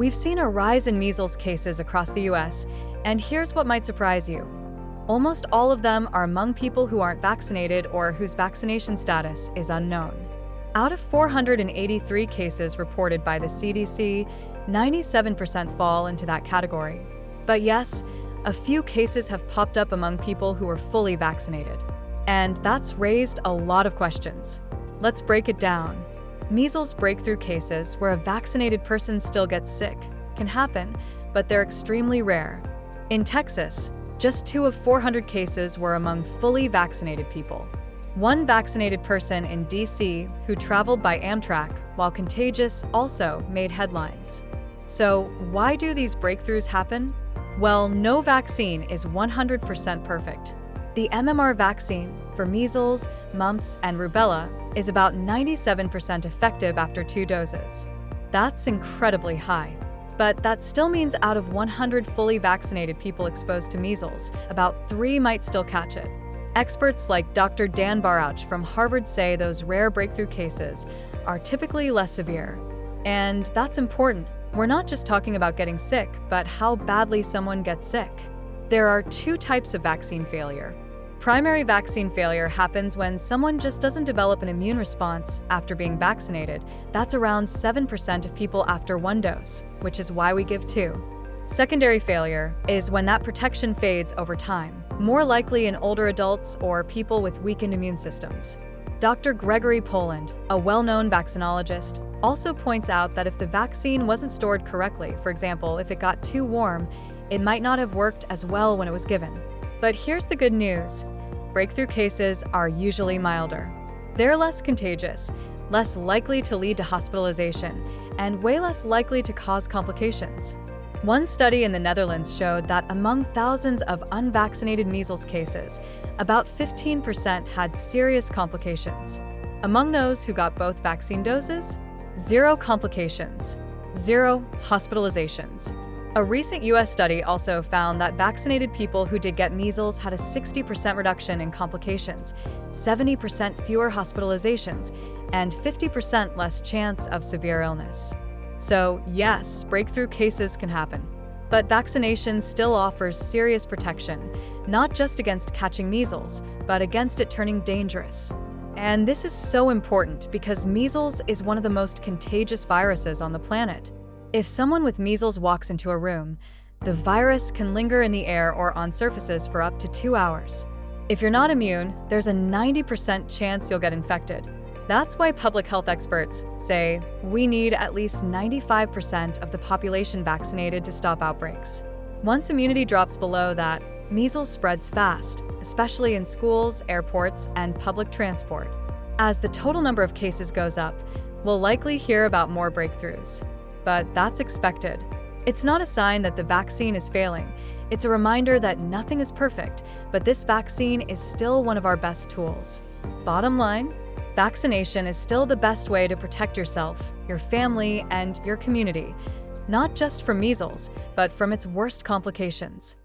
We've seen a rise in measles cases across the US, and here's what might surprise you. Almost all of them are among people who aren't vaccinated or whose vaccination status is unknown. Out of 483 cases reported by the CDC, 97% fall into that category. But yes, a few cases have popped up among people who are fully vaccinated. And that's raised a lot of questions. Let's break it down. Measles breakthrough cases, where a vaccinated person still gets sick, can happen, but they're extremely rare. In Texas, just 2 of 400 cases were among fully vaccinated people. One vaccinated person in DC who traveled by Amtrak while contagious also made headlines. So why do these breakthroughs happen? Well, no vaccine is 100% perfect. The MMR vaccine for measles, mumps, and rubella is about 97% effective after 2 doses. That's incredibly high. But that still means out of 100 fully vaccinated people exposed to measles, about 3 might still catch it. Experts like Dr. Dan Barouch from Harvard say those rare breakthrough cases are typically less severe. And that's important. We're not just talking about getting sick, but how badly someone gets sick. There are 2 types of vaccine failure. Primary vaccine failure happens when someone just doesn't develop an immune response after being vaccinated. That's around 7% of people after 1 dose, which is why we give 2. Secondary failure is when that protection fades over time, more likely in older adults or people with weakened immune systems. Dr. Gregory Poland, a well-known vaccinologist, also points out that if the vaccine wasn't stored correctly, for example, if it got too warm, it might not have worked as well when it was given. But here's the good news. Breakthrough cases are usually milder. They're less contagious, less likely to lead to hospitalization, and way less likely to cause complications. One study in the Netherlands showed that among thousands of unvaccinated measles cases, about 15% had serious complications. Among those who got both vaccine doses, 0 complications, 0 hospitalizations. A recent US study also found that vaccinated people who did get measles had a 60% reduction in complications, 70% fewer hospitalizations, and 50% less chance of severe illness. So yes, breakthrough cases can happen. But vaccination still offers serious protection, not just against catching measles, but against it turning dangerous. And this is so important because measles is one of the most contagious viruses on the planet. If someone with measles walks into a room, the virus can linger in the air or on surfaces for up to 2 hours. If you're not immune, there's a 90% chance you'll get infected. That's why public health experts say we need at least 95% of the population vaccinated to stop outbreaks. Once immunity drops below that, measles spreads fast, especially in schools, airports, and public transport. As the total number of cases goes up, we'll likely hear about more breakthroughs. But that's expected. It's not a sign that the vaccine is failing. It's a reminder that nothing is perfect, but this vaccine is still one of our best tools. Bottom line, vaccination is still the best way to protect yourself, your family, and your community, not just from measles, but from its worst complications.